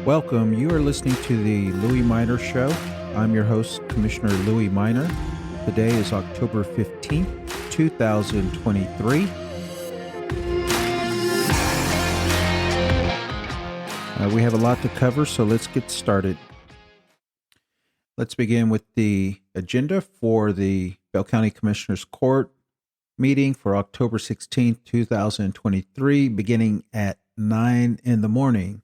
Welcome. You are listening to the Louie Minor Show. I'm your host, Commissioner Louie Minor. Today is October 15th, 2023. We have a lot to cover, so let's get started. Let's begin with the agenda for the Bell County Commissioners Court meeting for October 16th, 2023, beginning at 9 in the morning.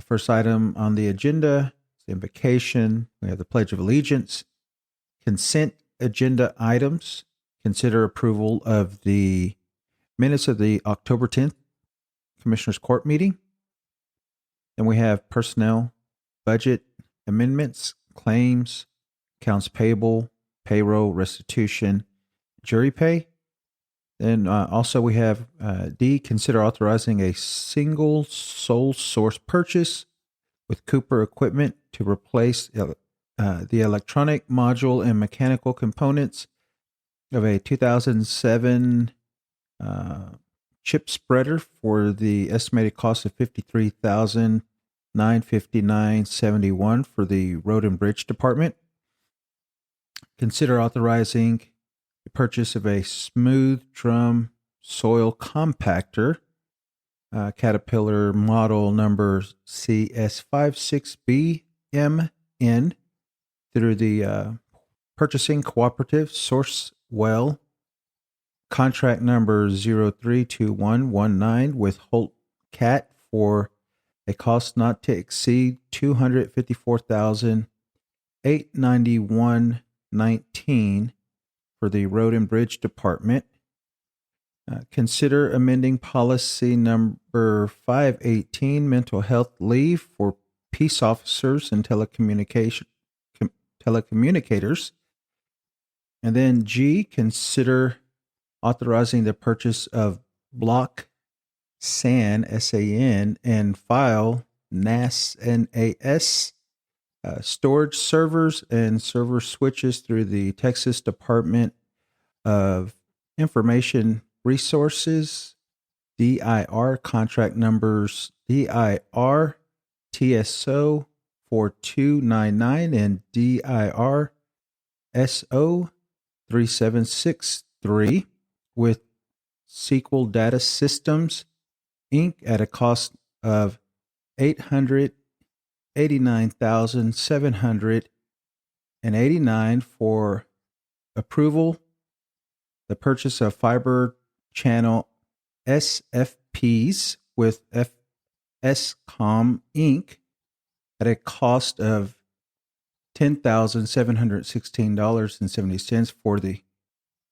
First item on the agenda is invocation. We have the Pledge of Allegiance, consent agenda items, consider approval of the minutes of the October 10th Commissioners Court meeting. Then we have personnel, budget amendments, claims, accounts payable, payroll, restitution, jury pay. Then also we have D, consider authorizing a single sole source purchase with Cooper equipment to replace the electronic module and mechanical components of a 2007 chip spreader for the estimated cost of $53,959.71 for the Road and Bridge Department. Consider authorizing the purchase of a smooth drum soil compactor, Caterpillar model number CS56BMN, through the Purchasing Cooperative Sourcewell, contract number 032119 with Holt Cat for a cost not to exceed $254,891.19 for the Road and Bridge Department. Consider amending policy number 518, mental health leave for peace officers and telecommunicators. And then G, consider authorizing the purchase of block SAN, S-A-N, and file NAS, N-A-S, storage servers and server switches through the Texas Department of Information Resources, DIR, contract numbers DIR TSO 4299 and DIR SO 3763 with SQL Data Systems, Inc. at a cost of $889,789 for approval. The purchase of fiber channel SFPs with FSCom Inc. at a cost of $10,716.70 for the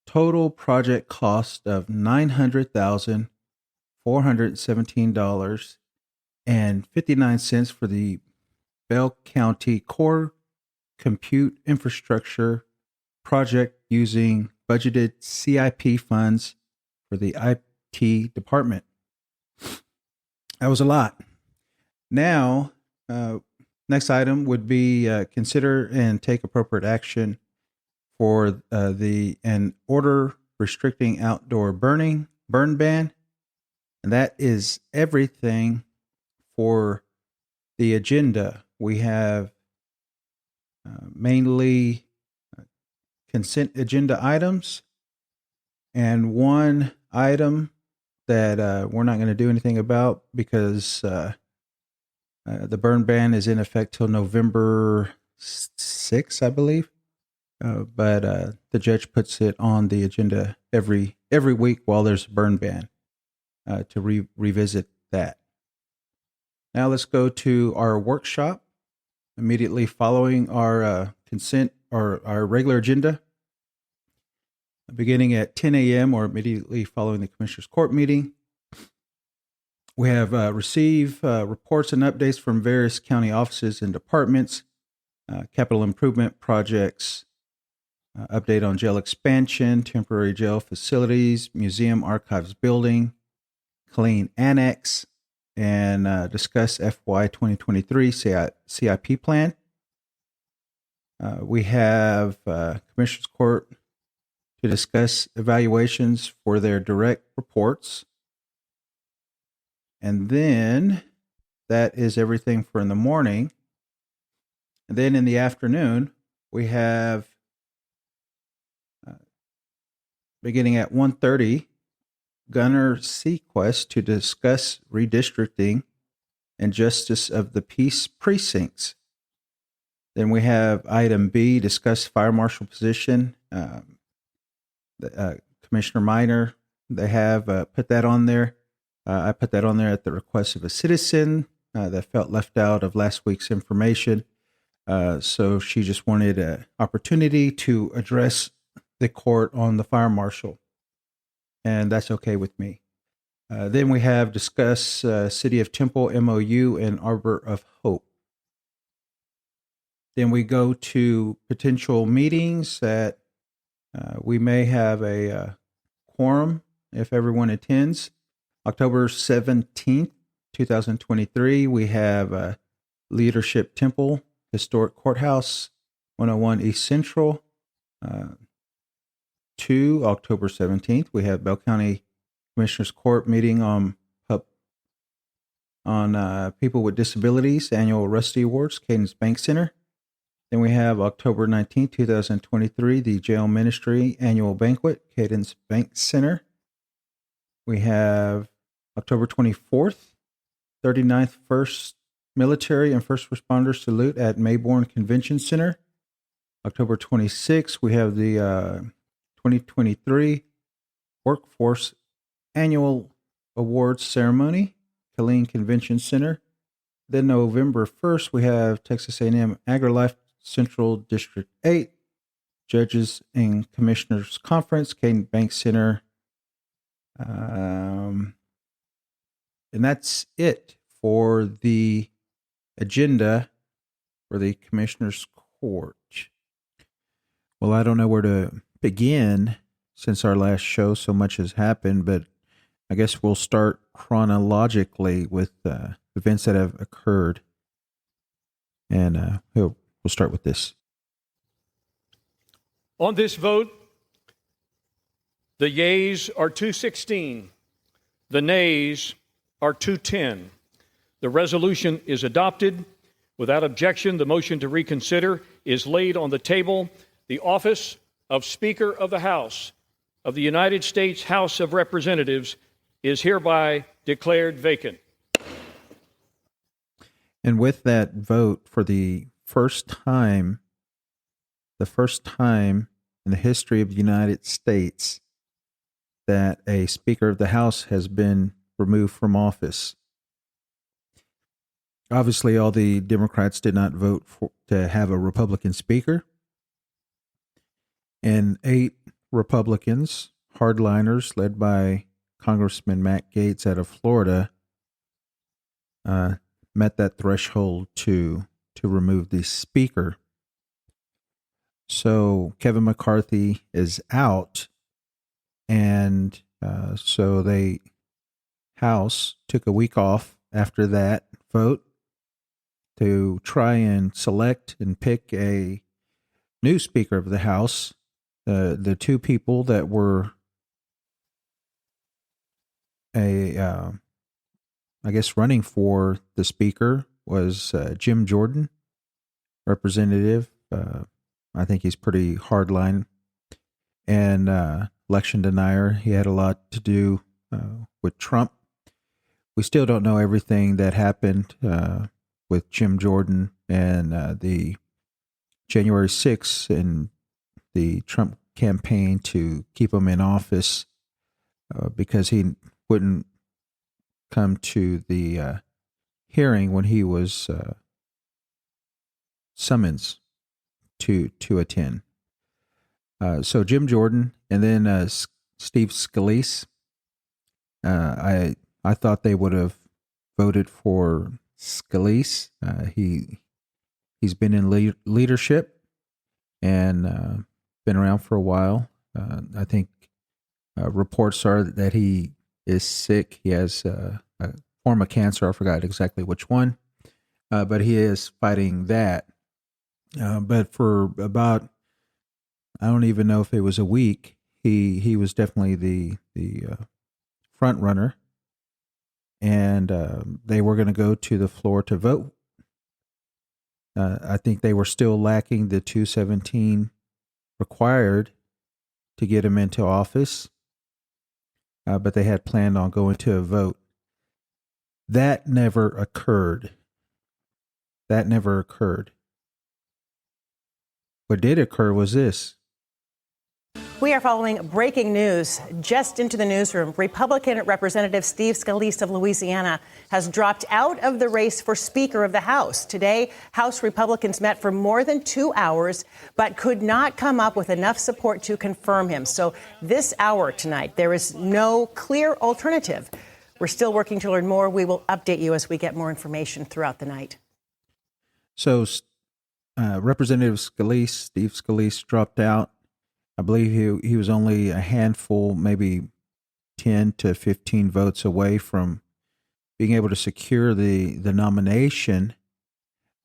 total project cost of $900,417.59 for the Bell County Core Compute Infrastructure project using budgeted CIP funds for the IT department. That was a lot. Now, next item would be consider and take appropriate action for an order restricting outdoor burn ban. And that is everything for the agenda. We have mainly consent agenda items and one item that we're not going to do anything about because the burn ban is in effect till November 6th, I believe. But the judge puts it on the agenda every week while there's a burn ban to revisit that. Now let's go to our workshop immediately following our consent or our regular agenda, beginning at 10 a.m. or immediately following the Commissioners Court meeting. We have received reports and updates from various county offices and departments, capital improvement projects, update on jail expansion, temporary jail facilities, museum archives building, clean annex, and discuss FY 2023 CIP plan. We have Commissioners Court to discuss evaluations for their direct reports. And then that is everything for in the morning. And then in the afternoon, we have, beginning at 1:30, Gunner Sequest to discuss redistricting and justice of the peace precincts. Then we have item B, discuss fire marshal position. Commissioner Minor, they have put that on there. I put that on there at the request of a citizen that felt left out of last week's information. So she just wanted an opportunity to address the court on the fire marshal, and that's okay with me. Then we have discuss City of Temple MOU and Arbor of Hope. Then we go to potential meetings that we may have a quorum if everyone attends. October 17th, 2023, we have Leadership Temple, Historic Courthouse, 101 East Central. 2, October 17th, we have Bell County Commissioners Court meeting on people with disabilities, annual Rusty Awards, Cadence Bank Center. Then we have October 19th, 2023, the Jail Ministry Annual Banquet, Cadence Bank Center. We have October 24th, 39th First Military and First Responders Salute at Mayborn Convention Center. October 26th, we have the 2023 Workforce Annual Awards Ceremony, Killeen Convention Center. Then November 1st, we have Texas A&M AgriLife Central District 8, Judges and Commissioners Conference, Cadence Bank Center. And that's it for the agenda for the Commissioners Court. Well, I don't know where to begin since our last show. So much has happened, but I guess we'll start chronologically with events that have occurred. And we'll start with this. On this vote, the yeas are 216. The nays are 210. The resolution is adopted. Without objection, the motion to reconsider is laid on the table. The office of Speaker of the House of the United States House of Representatives is hereby declared vacant. And with that vote, for the first time in the history of the United States, that a Speaker of the House has been removed from office. Obviously, all the Democrats did not vote to have a Republican Speaker. And 8 Republicans, hardliners, led by Congressman Matt Gaetz out of Florida, met that threshold to remove the Speaker. So Kevin McCarthy is out, and so the House took a week off after that vote to try and select and pick a new Speaker of the House. The 2 people that were running for the Speaker was Jim Jordan, Representative. I think he's pretty hardline, and election denier. He had a lot to do with Trump. We still don't know everything that happened with Jim Jordan and the January 6th and the Trump campaign to keep him in office because he wouldn't come to the hearing when he was summoned to attend. So Jim Jordan, and then Steve Scalise. I thought they would have voted for Scalise. He's been in leadership and been around for a while. I think reports are that he is sick. He has a form of cancer. I forgot exactly which one, but he is fighting that. But for about, I don't even know if it was a week, he was definitely the front runner. and they were going to go to the floor to vote. I think they were still lacking the 217 required to get him into office, but they had planned on going to a vote. That never occurred. What did occur was this. We are following breaking news. Just into the newsroom, Republican Representative Steve Scalise of Louisiana has dropped out of the race for Speaker of the House. Today, House Republicans met for more than 2 hours, but could not come up with enough support to confirm him. So this hour tonight, there is no clear alternative. We're still working to learn more. We will update you as we get more information throughout the night. So Representative Scalise, Steve Scalise, dropped out. I believe he was only a handful, maybe 10 to 15 votes away from being able to secure the nomination.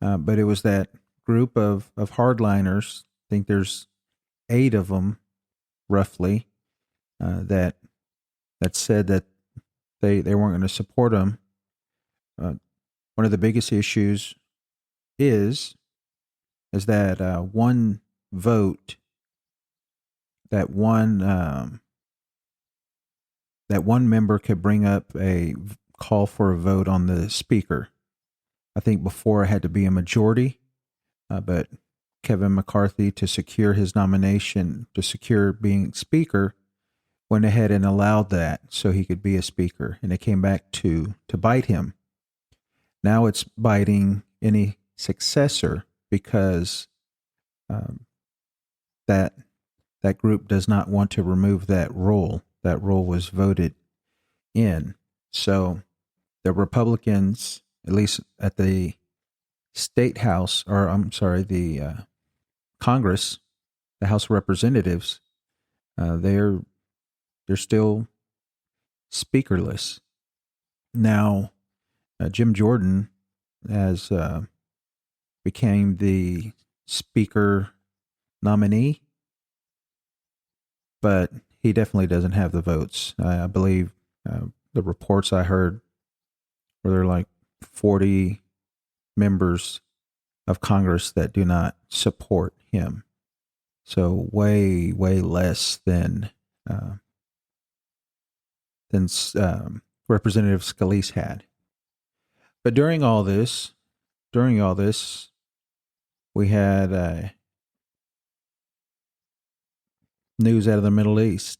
But it was that group of hardliners, I think there's 8 of them roughly, that said that they weren't going to support him. One of the biggest issues is that one vote, that one member could bring up a call for a vote on the speaker. I think before it had to be a majority, but Kevin McCarthy, to secure his nomination, to secure being speaker, went ahead and allowed that so he could be a speaker, and it came back to bite him. Now it's biting any successor because that group does not want to remove that rule. That rule was voted in. So the Republicans, at least at the state house, or I'm sorry, the Congress, the House of Representatives, they're still speakerless. Now, Jim Jordan has became the speaker nominee, but he definitely doesn't have the votes. I believe the reports I heard were there like 40 members of Congress that do not support him. So way less than Representative Scalise had. But during all this, we had news out of the Middle East.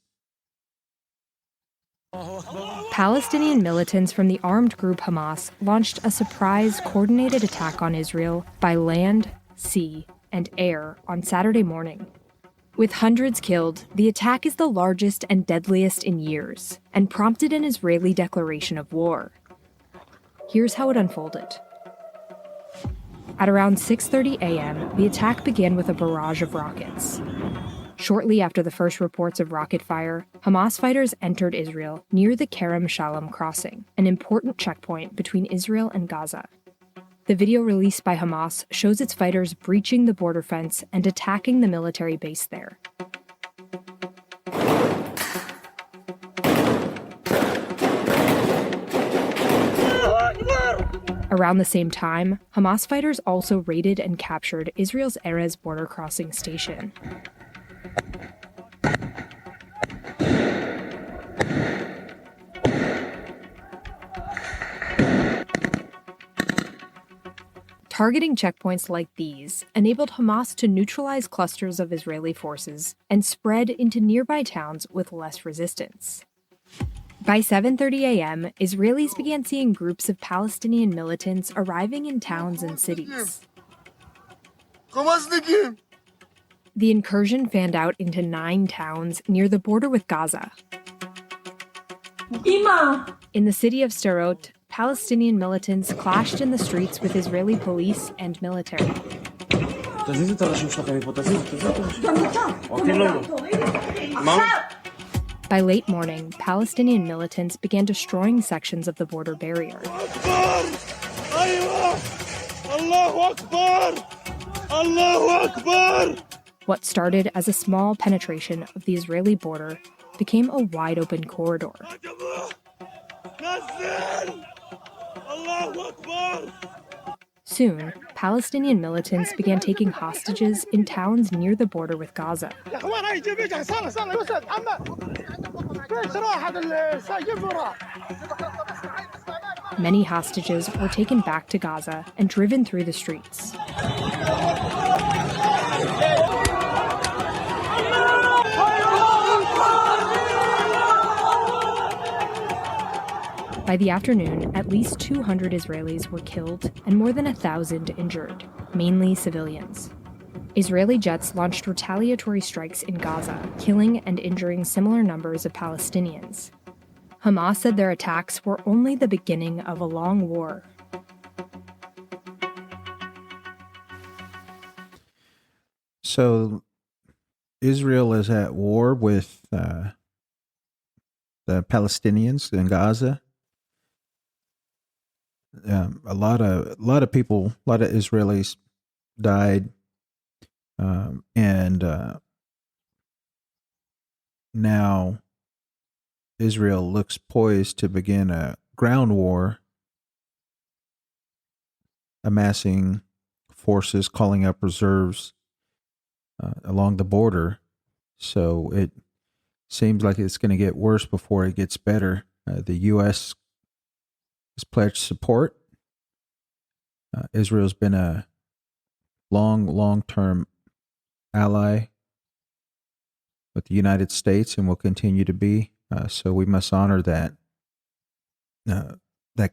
Palestinian militants from the armed group Hamas launched a surprise coordinated attack on Israel by land, sea, and air on Saturday morning. With hundreds killed, the attack is the largest and deadliest in years and prompted an Israeli declaration of war. Here's how it unfolded. At around 6:30 a.m., the attack began with a barrage of rockets. Shortly after the first reports of rocket fire, Hamas fighters entered Israel near the Kerem Shalom crossing, an important checkpoint between Israel and Gaza. The video released by Hamas shows its fighters breaching the border fence and attacking the military base there. Around the same time, Hamas fighters also raided and captured Israel's Erez border crossing station. Targeting checkpoints like these enabled Hamas to neutralize clusters of Israeli forces and spread into nearby towns with less resistance. By 7:30 a.m., Israelis began seeing groups of Palestinian militants arriving in towns and cities. The incursion fanned out into 9 towns near the border with Gaza. In the city of Sderot, Palestinian militants clashed in the streets with Israeli police and military. By late morning, Palestinian militants began destroying sections of the border barrier. What started as a small penetration of the Israeli border became a wide-open corridor. Soon, Palestinian militants began taking hostages in towns near the border with Gaza. Many hostages were taken back to Gaza and driven through the streets. By the afternoon, at least 200 Israelis were killed and more than 1,000 injured, mainly civilians. Israeli jets launched retaliatory strikes in Gaza, killing and injuring similar numbers of Palestinians. Hamas said their attacks were only the beginning of a long war. So Israel is at war with the Palestinians in Gaza. A lot of people, a lot of Israelis died, and now Israel looks poised to begin a ground war, amassing forces, calling up reserves along the border. So it seems like it's going to get worse before it gets better. The U.S. has pledged support. Israel's been a long-term ally with the United States and will continue to be. So we must honor that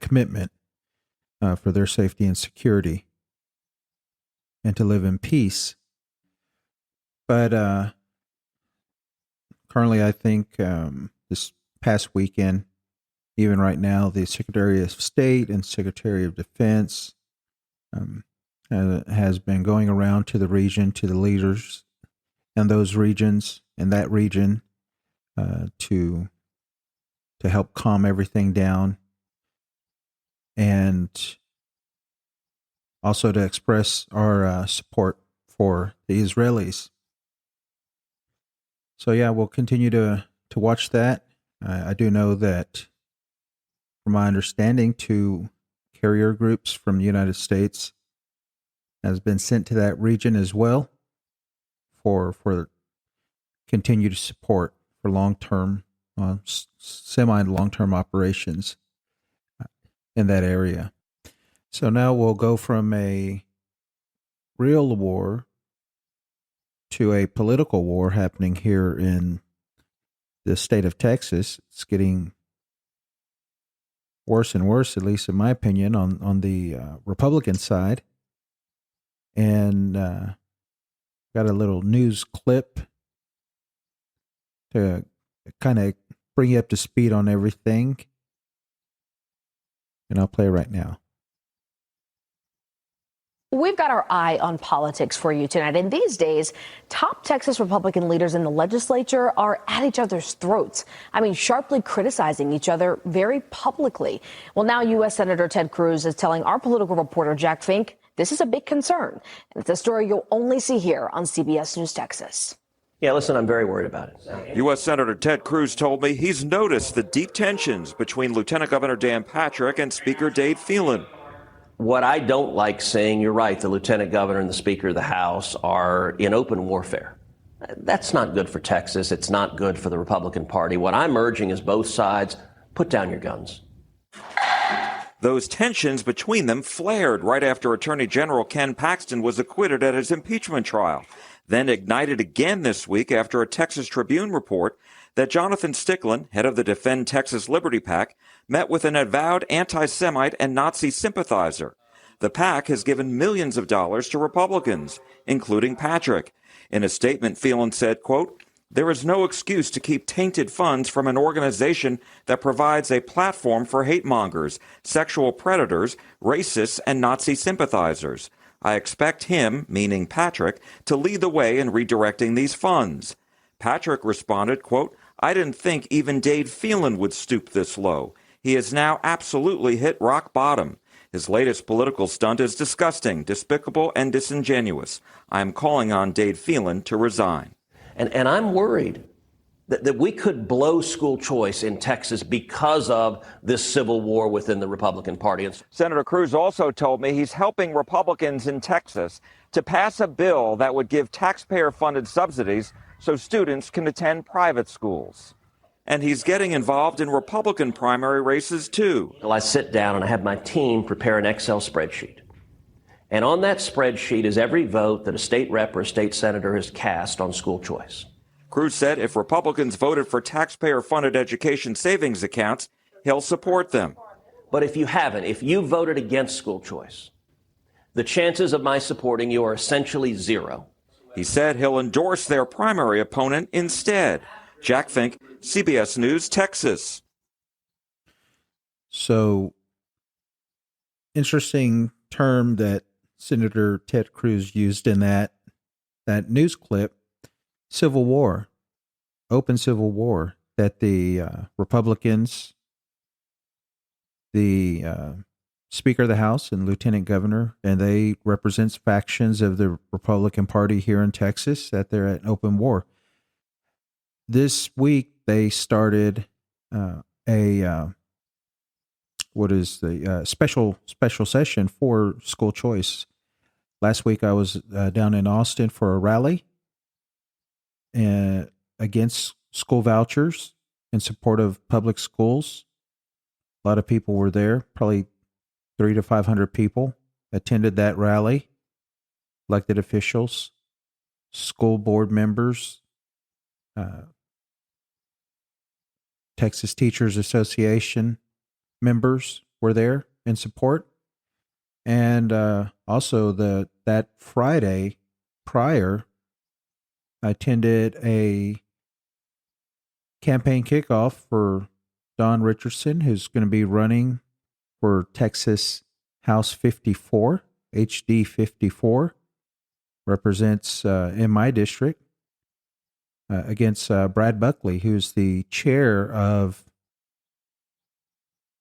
commitment for their safety and security and to live in peace. But currently, I think this past weekend, even right now, the Secretary of State and Secretary of Defense has been going around to the region, to the leaders in those regions, in that region, to help calm everything down, and also to express our support for the Israelis. So yeah, we'll continue to watch that. I do know that, from my understanding, 2 carrier groups from the United States has been sent to that region as well for continued support for long-term, semi-long-term operations in that area. So now we'll go from a real war to a political war happening here in the state of Texas. It's getting worse and worse, at least in my opinion, on the Republican side. And got a little news clip to kind of bring you up to speed on everything. And I'll play right now. We've got our eye on politics for you tonight. And these days, top Texas Republican leaders in the legislature are at each other's throats. I mean, sharply criticizing each other very publicly. Well, now U.S. Senator Ted Cruz is telling our political reporter, Jack Fink, this is a big concern. And it's a story you'll only see here on CBS News Texas. Yeah, listen, I'm very worried about it. U.S. Senator Ted Cruz told me he's noticed the deep tensions between Lieutenant Governor Dan Patrick and Speaker Dave Phelan. What I don't like seeing, you're right, the Lieutenant Governor and the Speaker of the House are in open warfare. That's not good for Texas. It's not good for the Republican Party. What I'm urging is both sides, put down your guns. Those tensions between them flared right after Attorney General Ken Paxton was acquitted at his impeachment trial, then ignited again this week after a Texas Tribune report that Jonathan Stickland, head of the Defend Texas Liberty PAC, met with an avowed anti-Semite and Nazi sympathizer. The PAC has given millions of dollars to Republicans, including Patrick. In a statement, Phelan said, quote, "There is no excuse to keep tainted funds from an organization that provides a platform for hate mongers, sexual predators, racists, and Nazi sympathizers. I expect him," meaning Patrick, "to lead the way in redirecting these funds." Patrick responded, quote, "I didn't think even Dave Phelan would stoop this low. He has now absolutely hit rock bottom. His latest political stunt is disgusting, despicable, and disingenuous. I am calling on Dave Phelan to resign." And I'm worried that we could blow school choice in Texas because of this civil war within the Republican Party. Senator Cruz also told me he's helping Republicans in Texas to pass a bill that would give taxpayer-funded subsidies so students can attend private schools. And he's getting involved in Republican primary races, too. Well, I sit down and I have my team prepare an Excel spreadsheet. And on that spreadsheet is every vote that a state rep or a state senator has cast on school choice. Cruz said if Republicans voted for taxpayer-funded education savings accounts, he'll support them. But if you haven't, if you voted against school choice, the chances of my supporting you are essentially zero. He said he'll endorse their primary opponent instead. Jack Fink, CBS News, Texas. So, interesting term that Senator Ted Cruz used in that news clip. Civil war, open civil war, that the Republicans, the Speaker of the House and Lieutenant Governor, and they represent factions of the Republican Party here in Texas, that they're at open war. This week they started special session for school choice. Last week I was down in Austin for a rally against school vouchers in support of public schools. A lot of people were there, probably 300 to 500 people attended that rally. Elected officials, school board members, Texas Teachers Association members were there in support. And also that Friday prior, I attended a campaign kickoff for Don Richardson, who's going to be running for Texas House 54, HD 54, represents in my district, against Brad Buckley, who's the chair of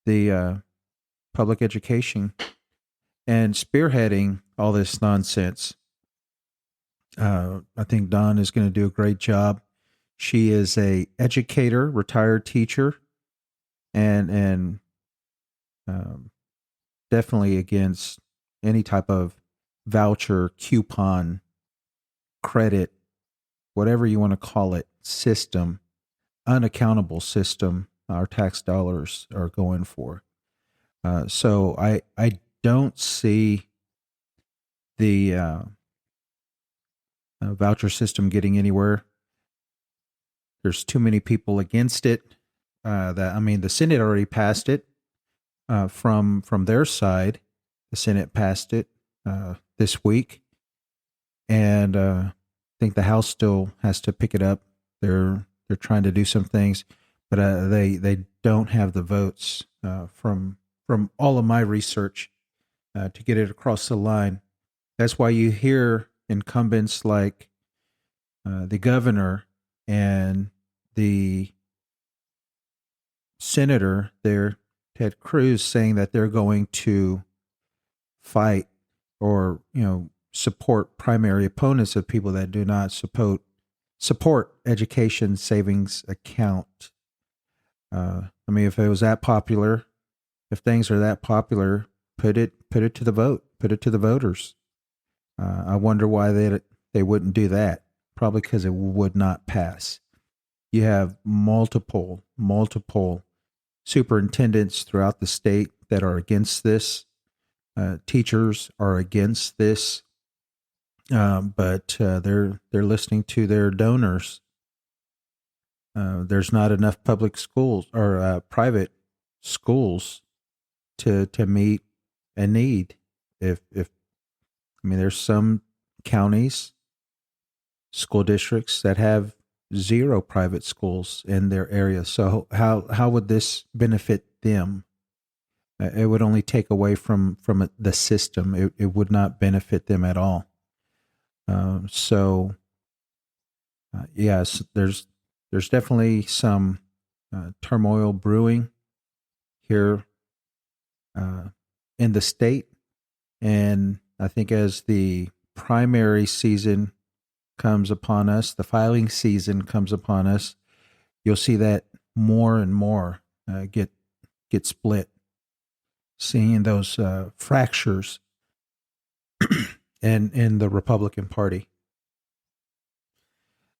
the public education and spearheading all this nonsense. I think Dawn is going to do a great job. She is a educator, retired teacher, and definitely against any type of voucher, coupon, credit, whatever you want to call it, system, unaccountable system our tax dollars are going for. So I don't see the voucher system getting anywhere. There's too many people against it. The Senate already passed it from their side. The Senate passed it this week, and I think the House still has to pick it up. They're trying to do some things, but they don't have the votes from all of my research to get it across the line. That's why you hear incumbents like the governor and the senator there, Ted Cruz, saying that they're going to fight or support primary opponents of people that do not support education savings account. If it was that popular, if things are that popular, put it to the vote, put it to the voters. I wonder why they wouldn't do that. Probably because it would not pass. You have multiple superintendents throughout the state that are against this. Teachers are against this, but they're listening to their donors. There's not enough public schools or private schools to meet a need. There's some counties, school districts that have 0 private schools in their area. So how would this benefit them? It would only take away from the system. It would not benefit them at all. Yes, there's definitely some turmoil brewing here in the state, and I think as the primary season comes upon us, the filing season comes upon us, you'll see that more and more get split, seeing those fractures in the Republican Party.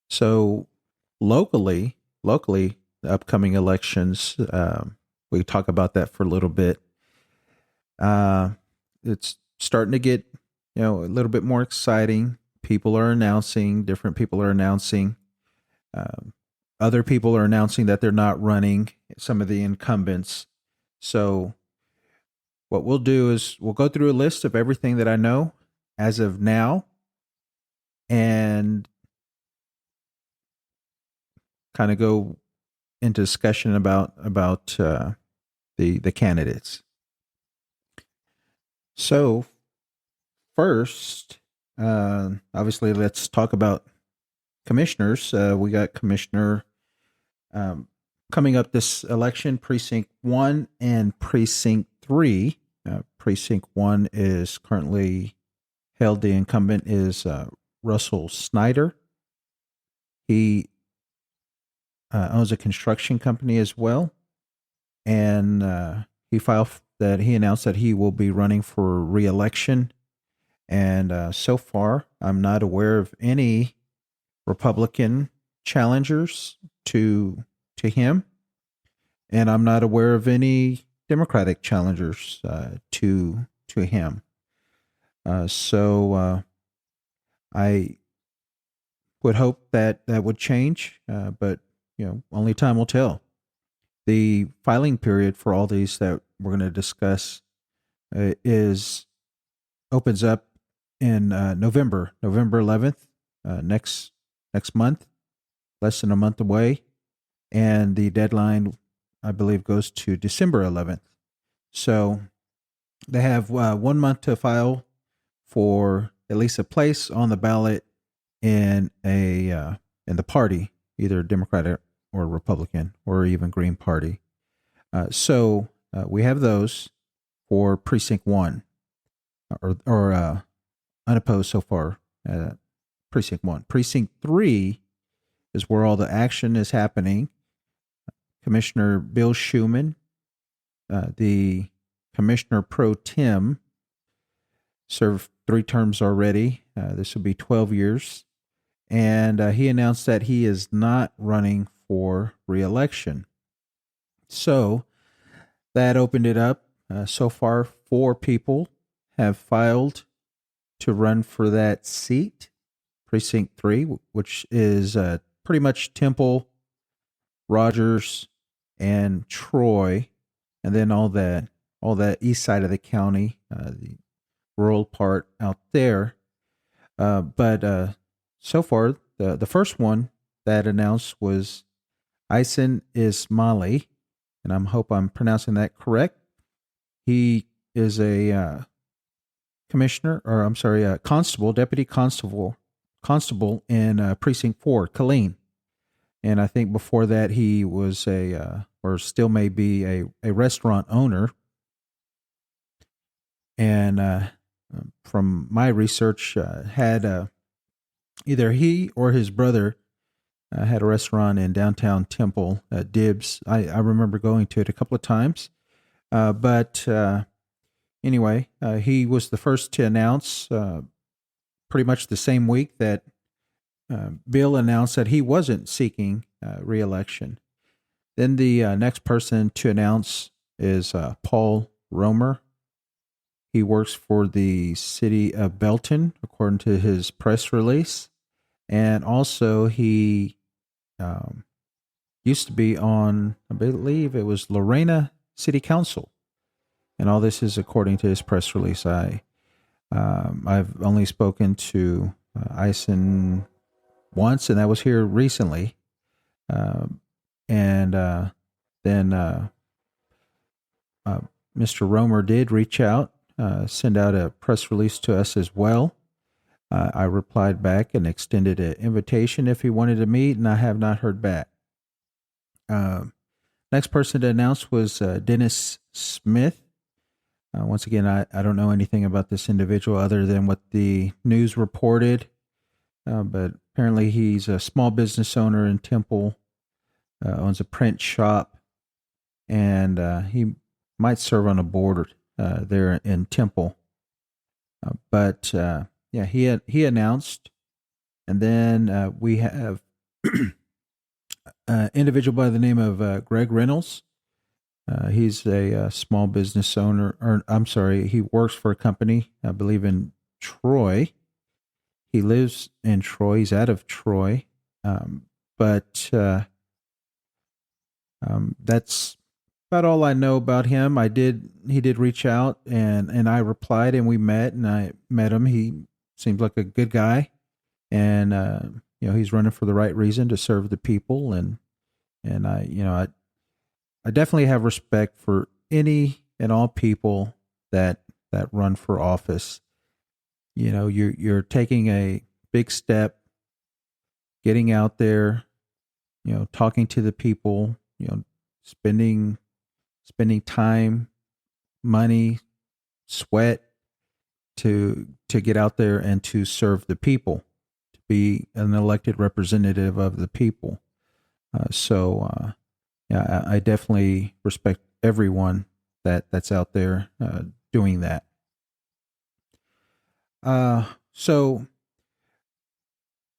So locally, the upcoming elections, we talk about that for a little bit. It's starting to get, a little bit more exciting. Different people are announcing. Other people are announcing that they're not running, some of the incumbents. So what we'll do is we'll go through a list of everything that I know as of now and kind of go into discussion about the candidates. So first, obviously, let's talk about commissioners. We got commissioner coming up this election, Precinct 1 and Precinct 3. Precinct 1 is currently held. The incumbent is Russell Snyder. He owns a construction company as well. And he announced that he will be running for re-election. And so far, I'm not aware of any Republican challengers to him, and I'm not aware of any Democratic challengers to him. So I would hope that would change, but only time will tell. The filing period for all these that we're going to discuss opens up in November 11th, next month, less than a month away. And the deadline, I believe, goes to December 11th. So they have 1 month to file for at least a place on the ballot in the party, either Democratic or Republican or even Green Party. So we have those for Precinct 1 or unopposed so far. Precinct 1. Precinct 3 is where all the action is happening. Commissioner Bill Schuman, the Commissioner Pro Tem, served 3 terms already. This will be 12 years. And he announced that he is not running for re-election. So that opened it up. So far, 4 people have filed to run for that seat. Precinct 3, which is pretty much Temple, Rogers, and Troy, and then all that east side of the county, the rural part out there. But so far, the first one that announced was Ison Ismaili, and I hope I'm pronouncing that correct. He is a deputy constable in Precinct 4, Killeen. And I think before that he was or still may be a restaurant owner. And from my research, had either he or his brother had a restaurant in downtown Temple, Dibs. I remember going to it a couple of times. But anyway, he was the first to announce pretty much the same week that Bill announced that he wasn't seeking re-election. Then the next person to announce is Paul Romer. He works for the city of Belton, according to his press release. And also he used to be on, I believe it was Lorena City Council. And all this is according to his press release. I've only spoken to Ison once, and that was here recently. Then Mr. Romer did reach out, send out a press release to us as well. I replied back and extended an invitation if he wanted to meet, and I have not heard back. Next person to announce was Dennis Smith. Once again, I don't know anything about this individual other than what the news reported, but apparently he's a small business owner in Temple. owns a print shop, and he might serve on a board there in Temple. But he announced, and then we have an individual by the name of Greg Reynolds. He's a small business owner, or I'm sorry, he works for a company, I believe in Troy. He lives in Troy. He's out of Troy, but that's about all I know about him. He did reach out, and I replied, and we met, and I met him. He seems like a good guy, and he's running for the right reason, to serve the people, and I definitely have respect for any and all people that run for office. You're taking a big step, getting out there, talking to the people, spending time, money, sweat to get out there and to serve the people, to be an elected representative of the people. I definitely respect everyone that's out there doing that. So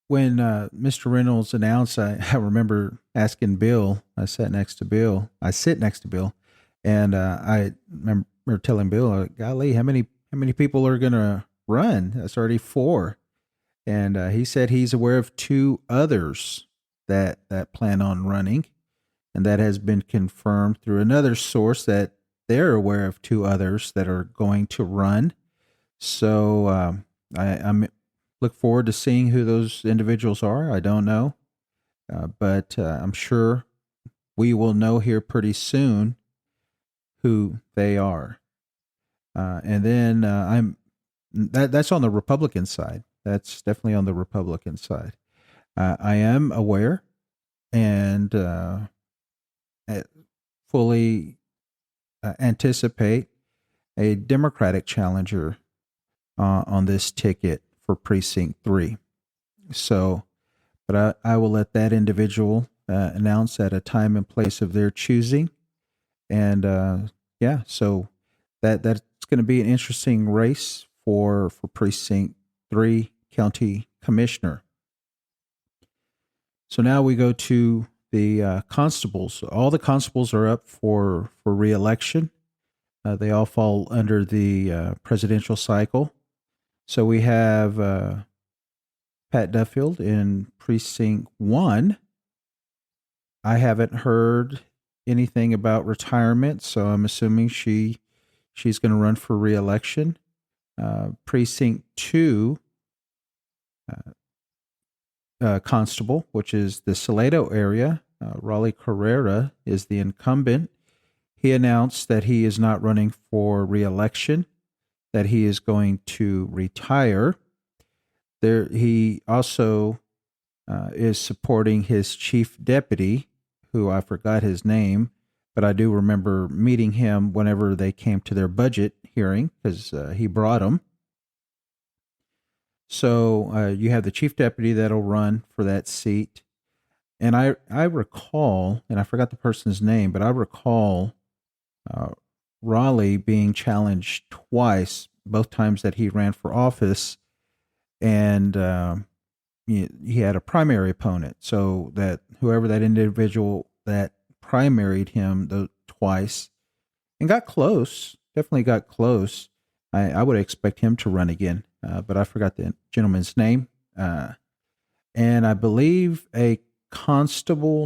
when Mr. Reynolds announced, I remember asking Bill. I sit next to Bill, and I remember telling Bill, "Golly, how many people are going to run? That's already 4." And he said he's aware of 2 others that plan on running, and that has been confirmed through another source that they're aware of 2 others that are going to run. So I'm look forward to seeing who those individuals are. I don't know, but I'm sure we will know here pretty soon who they are. And then that's on the Republican side. That's definitely on the Republican side. I am aware and fully anticipate a Democratic challenger on this ticket for Precinct 3. So, but I will let that individual announce at a time and place of their choosing. And so that's going to be an interesting race for Precinct 3 County Commissioner. So now we go to the constables. All the constables are up for re-election. They all fall under the presidential cycle. So we have Pat Duffield in Precinct 1. I haven't heard anything about retirement, so I'm assuming she's going to run for re-election. Precinct 2 constable, which is the Salado area, Raleigh Carrera is the incumbent. He announced that he is not running for re-election, that he is going to retire. He also is supporting his chief deputy, who I forgot his name, but I do remember meeting him whenever they came to their budget hearing, because he brought them. So you have the chief deputy that'll run for that seat. And I recall, and I forgot the person's name, but I recall Raleigh being challenged twice, both times that he ran for office, and he had a primary opponent. So that whoever that individual that primaried him twice and got close, definitely got close, I would expect him to run again, but I forgot the gentleman's name. And I believe a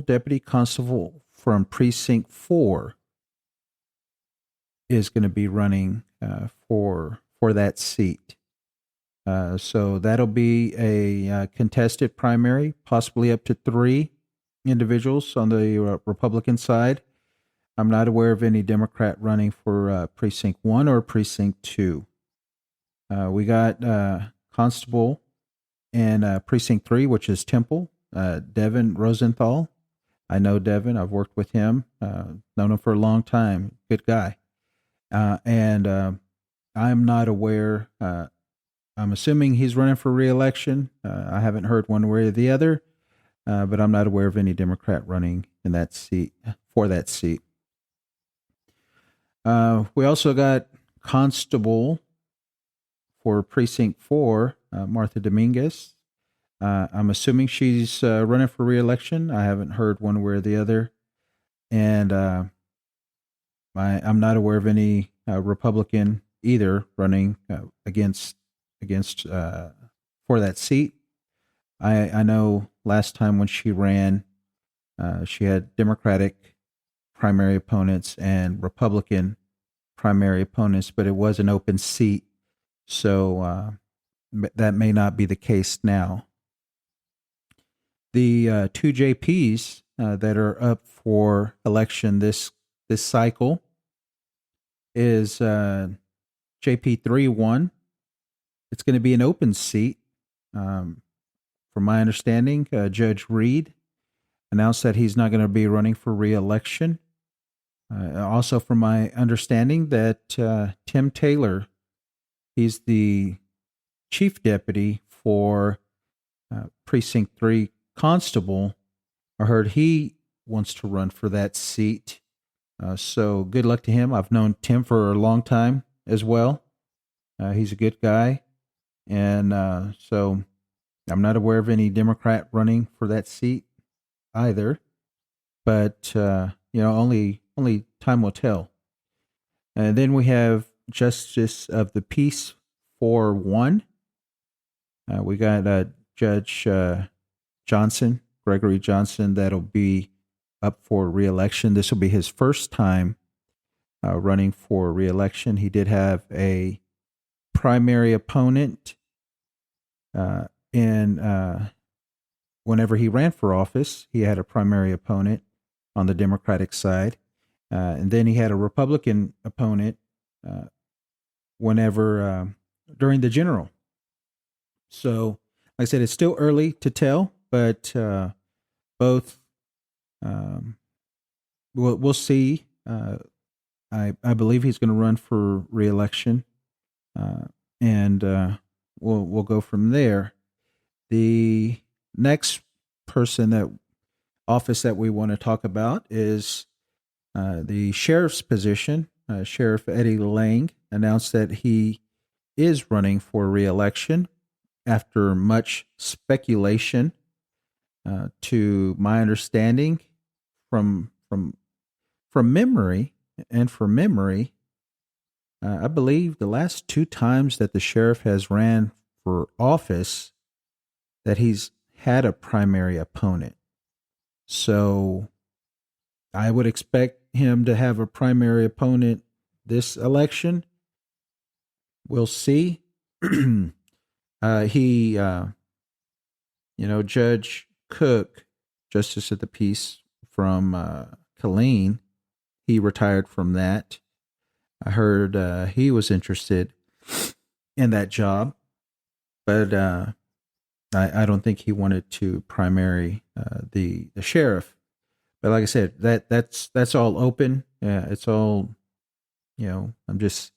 deputy constable from Precinct 4 is going to be running for that seat. So that'll be a contested primary, possibly up to 3 individuals on the Republican side. I'm not aware of any Democrat running for Precinct 1 or Precinct 2. We got constable in Precinct 3, which is Temple, Devin Rosenthal. I know Devin. I've worked with him, known him for a long time. Good guy. And I'm not aware. I'm assuming he's running for re-election. I haven't heard one way or the other, but I'm not aware of any Democrat running in that seat for that seat. We also got constable for precinct 4, Martha Dominguez. I'm assuming she's running for re-election. I haven't heard one way or the other, and I'm not aware of any Republican either running against for that seat. I know last time when she ran, she had Democratic primary opponents and Republican primary opponents, but it was an open seat, so that may not be the case now. The two JPs that are up for election this cycle is JP 3-1. It's going to be an open seat. From my understanding, Judge Reed announced that he's not going to be running for re-election. Also, from my understanding, that Tim Taylor, he's the chief deputy for Precinct 3 Constable. I heard he wants to run for that seat. So good luck to him. I've known Tim for a long time as well. He's a good guy. And so I'm not aware of any Democrat running for that seat either. But, only time will tell. And then we have Justice of the Peace 4-1. We got Judge Johnson, Gregory Johnson, that'll be up for re-election. This will be his first time running for re-election. He did have a primary opponent whenever he ran for office. He had a primary opponent on the Democratic side. And then he had a Republican opponent during the general. So, like I said, it's still early to tell, but both, we'll see. I believe he's going to run for re-election, and we'll go from there. The next office that we want to talk about is the sheriff's position. Sheriff Eddie Lang announced that he is running for re-election after much speculation. To my understanding, from memory, I believe the last 2 times that the sheriff has ran for office, that he's had a primary opponent. So I would expect him to have a primary opponent this election. We'll see. Judge Cook, Justice of the Peace from Killeen, he retired from that. I heard he was interested in that job, but I don't think he wanted to primary the sheriff. But like I said, that's all open. It's all, I'm just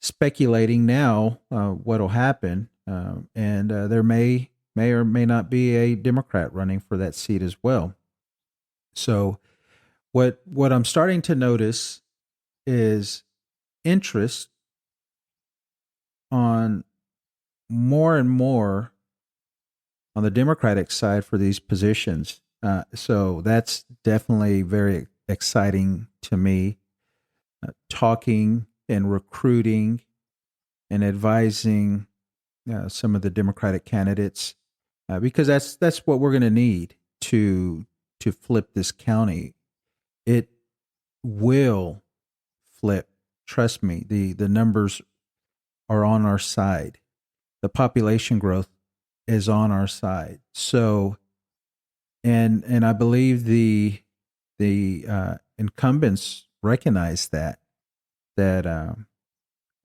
speculating now what'll happen, and there may or may not be a Democrat running for that seat as well. So what I'm starting to notice is interest on more and more on the Democratic side for these positions. So that's definitely very exciting to me. Talking and recruiting and advising some of the Democratic candidates, because that's what we're going to need to flip this county. It will flip. Trust me. The numbers are on our side. The population growth is on our side. So, and I believe the incumbents recognize that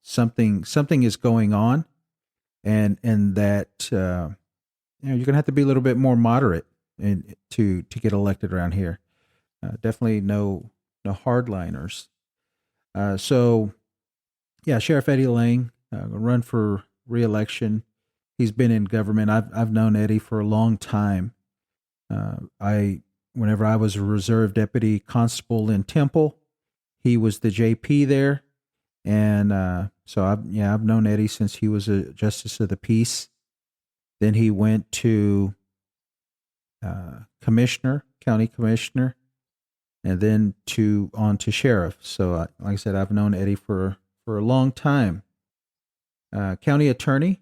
something is going on, and that you're going to have to be a little bit more moderate to get elected around here. Definitely no hardliners. So, yeah, Sheriff Eddie Lang run for re-election. He's been in government. I've known Eddie for a long time. I whenever I was a reserve deputy constable in Temple, he was the JP there. And so I've known Eddie since he was a justice of the peace. Then he went to county commissioner, and then on to sheriff. So like I said, I've known Eddie for a long time. County attorney,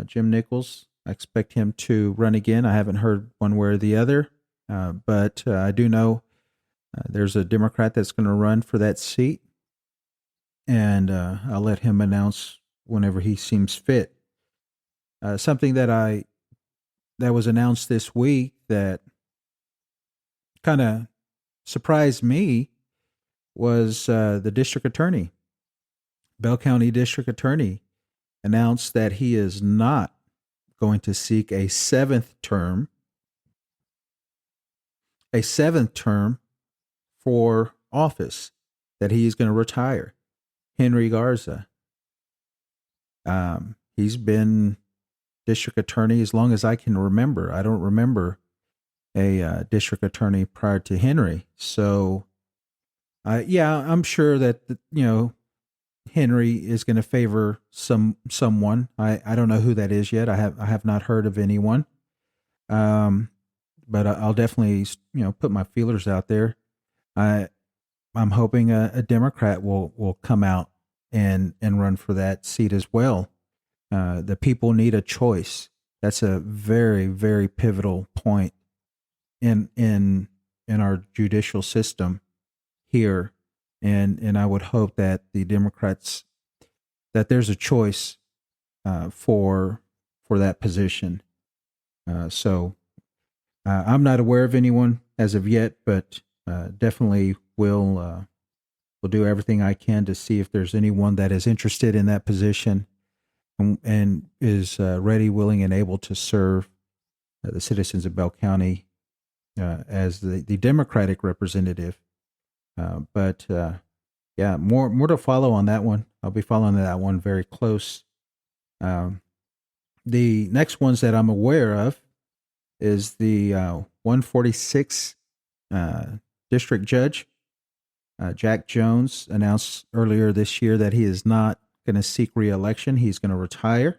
Jim Nichols. I expect him to run again. I haven't heard one way or the other, but I do know there's a Democrat that's going to run for that seat, and I'll let him announce whenever he seems fit. Something that was announced this week that kind of surprised me was the district attorney, Bell County District Attorney, announced that he is not going to seek a seventh term for office, that he is going to retire. Henry Garza. He's been district attorney as long as I can remember. I don't remember a district attorney prior to Henry. So, I'm sure that Henry is going to favor someone. I don't know who that is yet. I have not heard of anyone. But I'll definitely put my feelers out there. I'm hoping a Democrat will come out and run for that seat as well. The people need a choice. That's a very, very pivotal point in our judicial system here. And I would hope that the Democrats, that there's a choice for that position. So I'm not aware of anyone as of yet, but definitely will do everything I can to see if there's anyone that is interested in that position and is ready, willing, and able to serve the citizens of Bell County as the Democratic representative. But more to follow on that one. I'll be following that one very close. The next ones that I'm aware of is the 146 district judge, Jack Jones, announced earlier this year that he is not going to seek re-election. He's going to retire.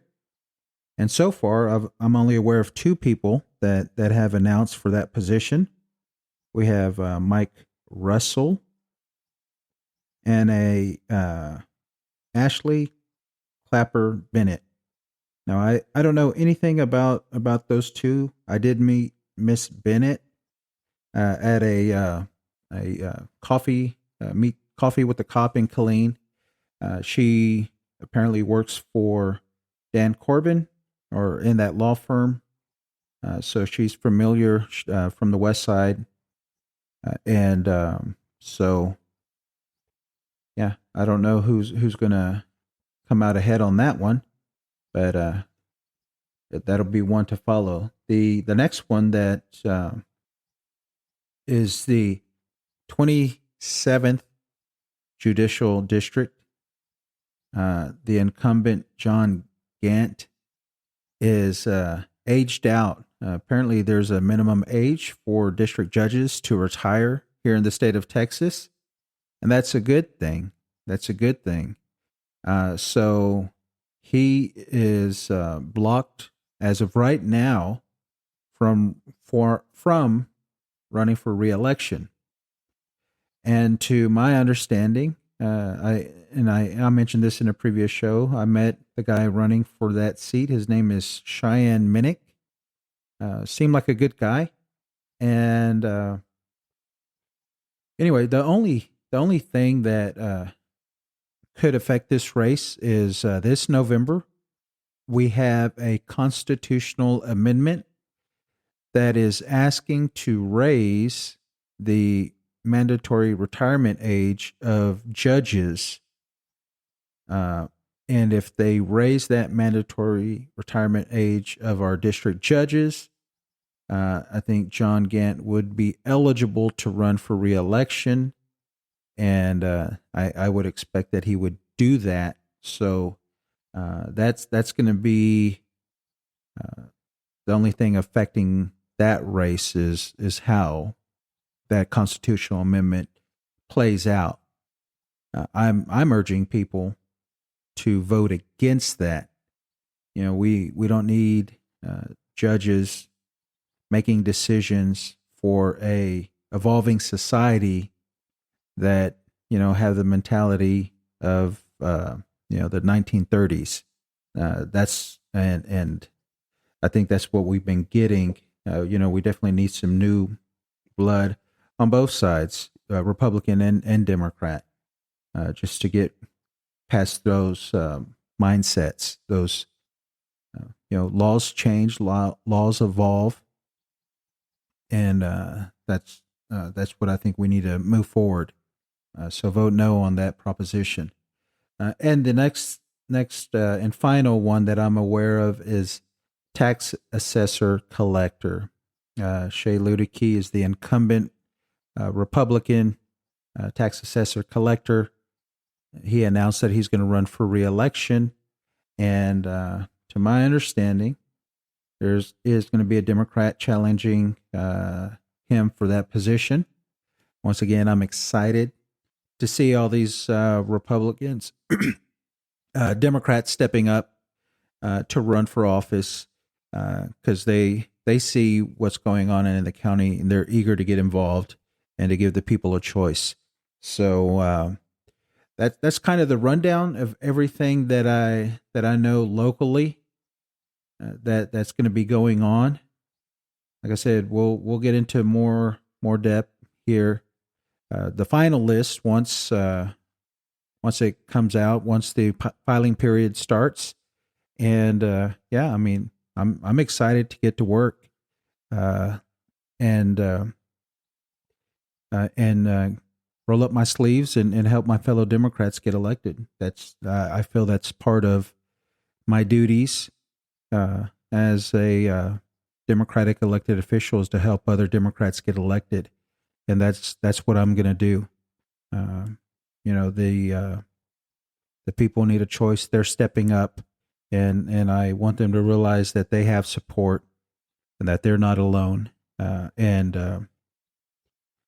And so far, I'm only aware of two people that have announced for that position. We have Mike Russell and Ashley Clapper Bennett. Now, I don't know anything about those two. I did meet Miss Bennett at a coffee with the cop in Killeen. She apparently works for Dan Corbin, or in that law firm. So she's familiar from the West Side. So I don't know who's going to come out ahead on that one, but that'll be one to follow. The next one that is the 27th Judicial District. The incumbent John Gant is aged out. Apparently, there's a minimum age for district judges to retire here in the state of Texas, and that's a good thing. So he is blocked as of right now from running for re-election. And to my understanding, I mentioned this in a previous show. I met the guy running for that seat. His name is Cheyenne Minnick. Seemed like a good guy. And anyway, the only thing that could affect this race is this November we have a constitutional amendment that is asking to raise the mandatory retirement age of judges. And if they raise that mandatory retirement age of our district judges, I think John Gant would be eligible to run for re-election. And I would expect that he would do that. So that's going to be the only thing affecting that race is how that constitutional amendment plays out. I'm urging people to vote against that. You know, we don't need judges making decisions for a evolving society that, you know, have the mentality of the 1930s. That's and I think that's what we've been getting. We definitely need some new blood on both sides, Republican and Democrat, just to get past those mindsets. Those laws change, laws evolve, and that's what I think we need to move forward. So vote no on that proposition. And the next and final one that I'm aware of is tax assessor collector. Shay Ludicky is the incumbent Republican tax assessor collector. He announced that he's going to run for re-election, and to my understanding, there is going to be a Democrat challenging him for that position. Once again, I'm excited to see all these Republicans, Democrats stepping up to run for office because they see what's going on in the county and they're eager to get involved and to give the people a choice. So that's kind of the rundown of everything that I know locally that's going to be going on. Like I said, we'll get into more depth here. The final list once it comes out, once the filing period starts, and I'm excited to get to work and roll up my sleeves and help my fellow Democrats get elected. That's I feel that's part of my duties as a Democratic elected official is to help other Democrats get elected. And that's what I'm going to do. The people need a choice. They're stepping up, and I want them to realize that they have support and that they're not alone.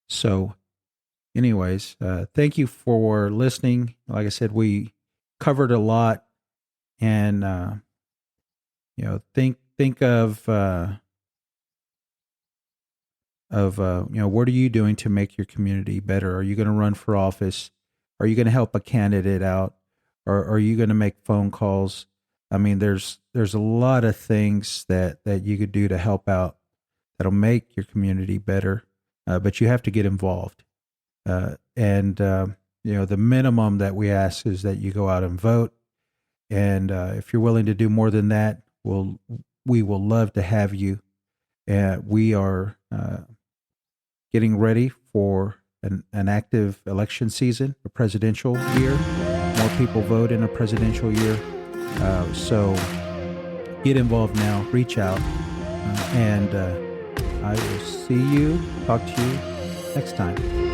So, anyways, thank you for listening. Like I said, we covered a lot, and think of what are you doing to make your community better? Are you going to run for office? Are you going to help a candidate out? Or are you going to make phone calls? I mean, there's a lot of things that you could do to help out that'll make your community better, but you have to get involved. The minimum that we ask is that you go out and vote. And if you're willing to do more than that, we will love to have you. We are getting ready for an active election season, a presidential year. More people vote in a presidential year. So get involved now, reach out, and I will talk to you next time.